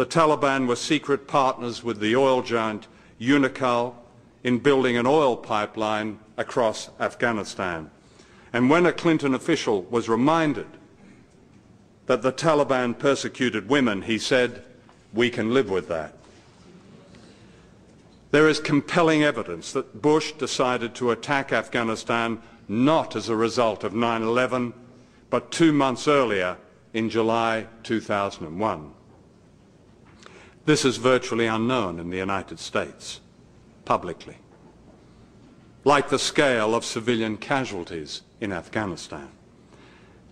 The Taliban were secret partners with the oil giant Unocal in building an oil pipeline across Afghanistan. And when a Clinton official was reminded that the Taliban persecuted women, he said, "We can live with that." There is compelling evidence that Bush decided to attack Afghanistan not as a result of 9/11, but 2 months earlier in July 2001. This is virtually unknown in the United States, publicly, like the scale of civilian casualties in Afghanistan.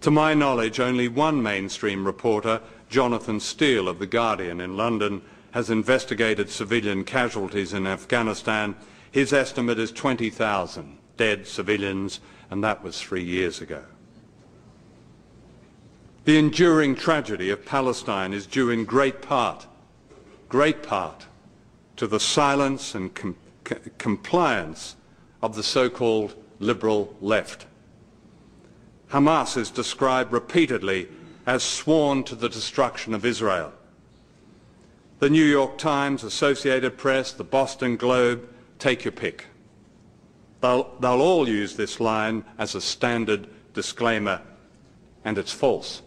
To my knowledge, only one mainstream reporter, Jonathan Steele of The Guardian in London, has investigated civilian casualties in Afghanistan. His estimate is 20,000 dead civilians, and that was 3 years ago. The enduring tragedy of Palestine is due in great part to the silence and compliance of the so-called liberal left. Hamas is described repeatedly as sworn to the destruction of Israel. The New York Times, Associated Press, the Boston Globe, take your pick. They'll all use this line as a standard disclaimer, and it's false.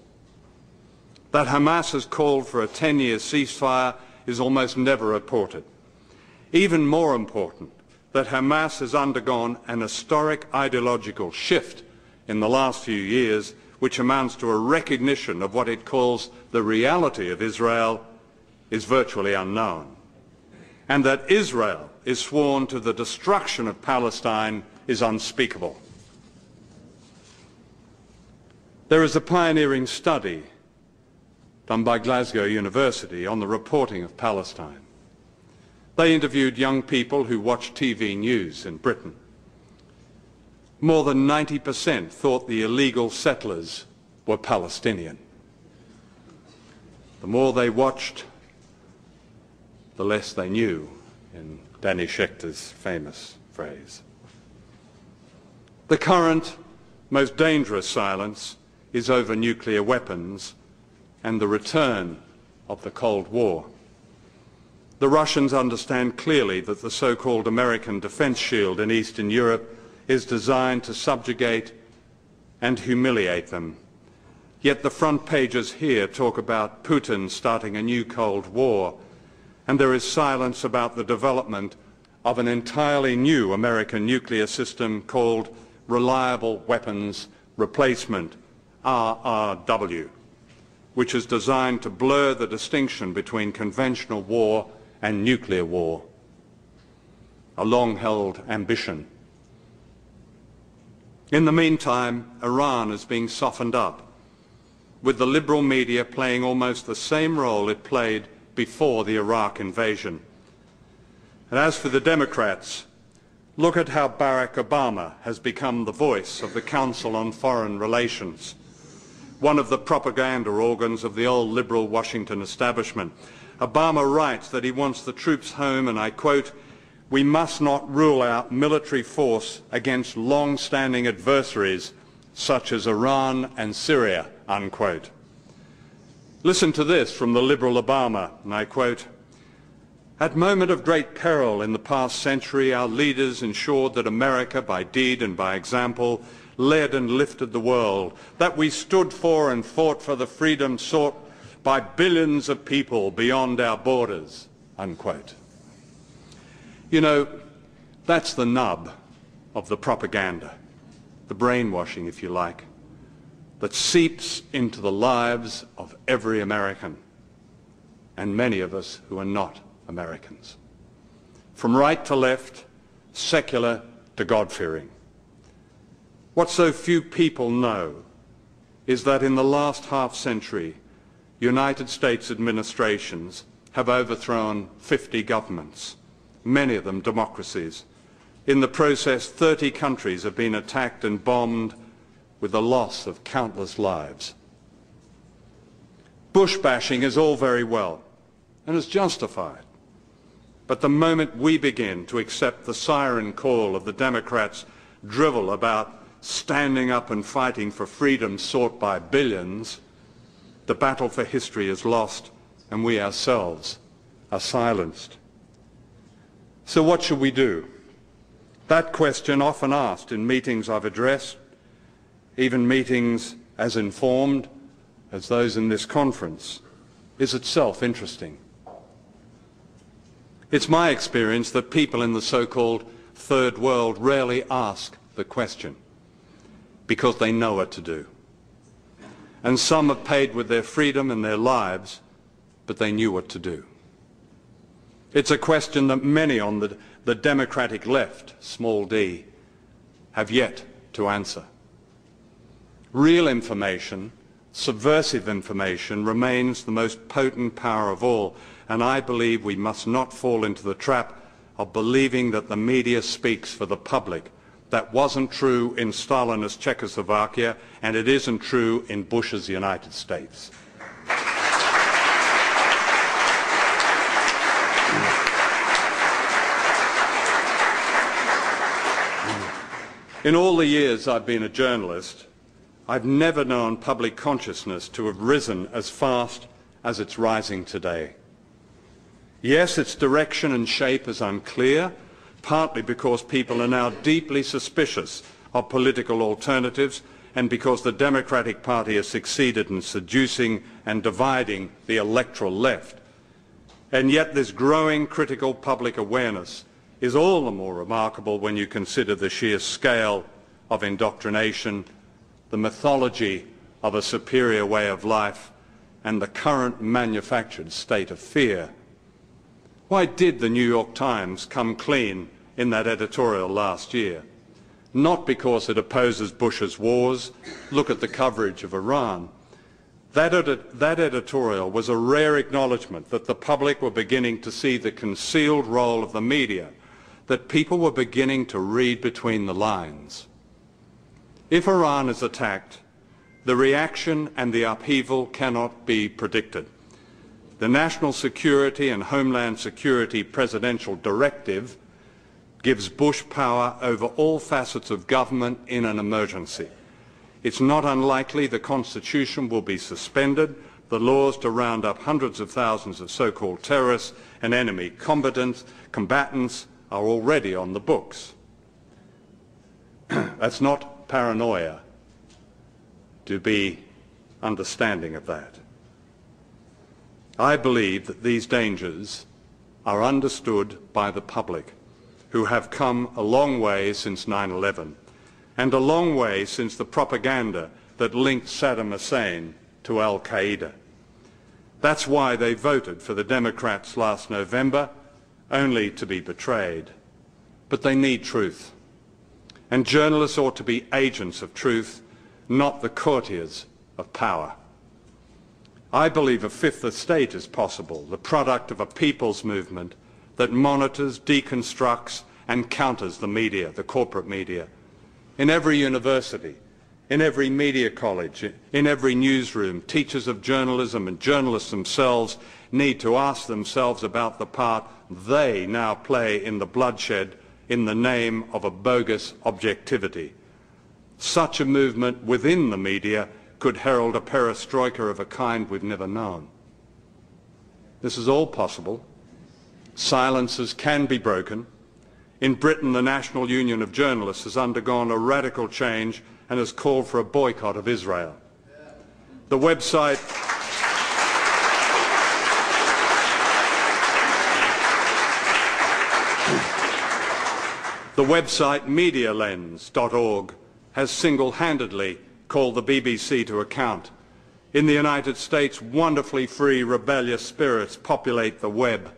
That Hamas has called for a 10-year ceasefire is almost never reported. Even more important, that Hamas has undergone an historic ideological shift in the last few years, which amounts to a recognition of what it calls the reality of Israel, is virtually unknown. And that Israel is sworn to the destruction of Palestine is unspeakable. There is a pioneering study done by Glasgow University on the reporting of Palestine. They interviewed young people who watch TV news in Britain. More than 90% thought the illegal settlers were Palestinian. The more they watched, the less they knew, in Danny Schechter's famous phrase. The current, most dangerous silence is over nuclear weapons and the return of the Cold War. The Russians understand clearly that the so-called American defense shield in Eastern Europe is designed to subjugate and humiliate them. Yet the front pages here talk about Putin starting a new Cold War, and there is silence about the development of an entirely new American nuclear system called Reliable Weapons Replacement, RRW, which is designed to blur the distinction between conventional war and nuclear war, a long-held ambition. In the meantime, Iran is being softened up, with the liberal media playing almost the same role it played before the Iraq invasion. And as for the Democrats, look at how Barack Obama has become the voice of the Council on Foreign Relations, one of the propaganda organs of the old liberal Washington establishment. Obama writes that he wants the troops home, and I quote, "We must not rule out military force against long-standing adversaries such as Iran and Syria," unquote. Listen to this from the liberal Obama, and I quote, "At moment of great peril in the past century, our leaders ensured that America, by deed and by example, led and lifted the world, that we stood for and fought for the freedom sought by billions of people beyond our borders," unquote. You know, that's the nub of the propaganda, the brainwashing, if you like, that seeps into the lives of every American, and many of us who are not Americans. From right to left, secular to God-fearing. What so few people know is that in the last half-century, United States administrations have overthrown 50 governments, many of them democracies. In the process, 30 countries have been attacked and bombed, with the loss of countless lives. Bush bashing is all very well and is justified. But the moment we begin to accept the siren call of the Democrats' drivel about standing up and fighting for freedom sought by billions, the battle for history is lost and we ourselves are silenced. So what should we do? That question, often asked in meetings I've addressed, even meetings as informed as those in this conference, is itself interesting. It's my experience that people in the so-called third world rarely ask the question because they know what to do. And some have paid with their freedom and their lives, but they knew what to do. It's a question that many on the democratic left, small d, have yet to answer. Real information, subversive information, remains the most potent power of all, and I believe we must not fall into the trap of believing that the media speaks for the public. That wasn't true in Stalinist Czechoslovakia, and it isn't true in Bush's United States. In all the years I've been a journalist, I've never known public consciousness to have risen as fast as it's rising today. Yes, its direction and shape is unclear, partly because people are now deeply suspicious of political alternatives and because the Democratic Party has succeeded in seducing and dividing the electoral left. And yet this growing critical public awareness is all the more remarkable when you consider the sheer scale of indoctrination, the mythology of a superior way of life, and the current manufactured state of fear. Why did the New York Times come clean in that editorial last year? Not because it opposes Bush's wars. Look at the coverage of Iran. That editorial was a rare acknowledgement that the public were beginning to see the concealed role of the media, that people were beginning to read between the lines. If Iran is attacked, the reaction and the upheaval cannot be predicted. The National Security and Homeland Security Presidential Directive gives Bush power over all facets of government in an emergency. It's not unlikely the Constitution will be suspended, the laws to round up hundreds of thousands of so-called terrorists and enemy combatants are already on the books. That's not paranoia to be understanding of that. I believe that these dangers are understood by the public, who have come a long way since 9/11, and a long way since the propaganda that linked Saddam Hussein to Al-Qaeda. That's why they voted for the Democrats last November, only to be betrayed. But they need truth. And journalists ought to be agents of truth, not the courtiers of power. I believe a fifth estate is possible, the product of a people's movement that monitors, deconstructs and counters the media, the corporate media. In every university, in every media college, in every newsroom, teachers of journalism and journalists themselves need to ask themselves about the part they now play in the bloodshed in the name of a bogus objectivity. Such a movement within the media could herald a perestroika of a kind we've never known. This is all possible. Silences can be broken. In Britain, the National Union of Journalists has undergone a radical change and has called for a boycott of Israel. The website medialens.org has single-handedly called the BBC to account. In the United States, wonderfully free, rebellious spirits populate the web.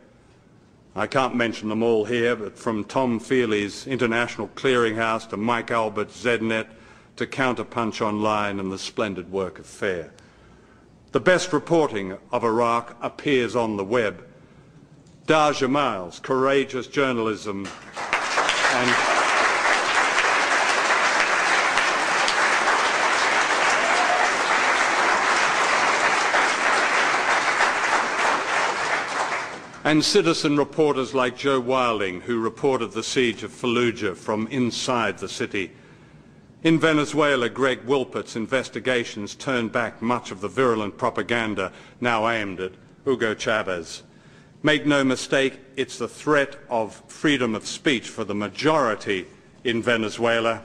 I can't mention them all here, but from Tom Feely's International Clearinghouse to Mike Albert's ZNet to Counterpunch Online and the splendid work of FAIR. The best reporting of Iraq appears on the web. Dar Jamal's courageous journalism and citizen reporters like Joe Wilding, who reported the siege of Fallujah from inside the city. In Venezuela, Greg Wilpert's investigations turned back much of the virulent propaganda now aimed at Hugo Chavez. Make no mistake, it's the threat of freedom of speech for the majority in Venezuela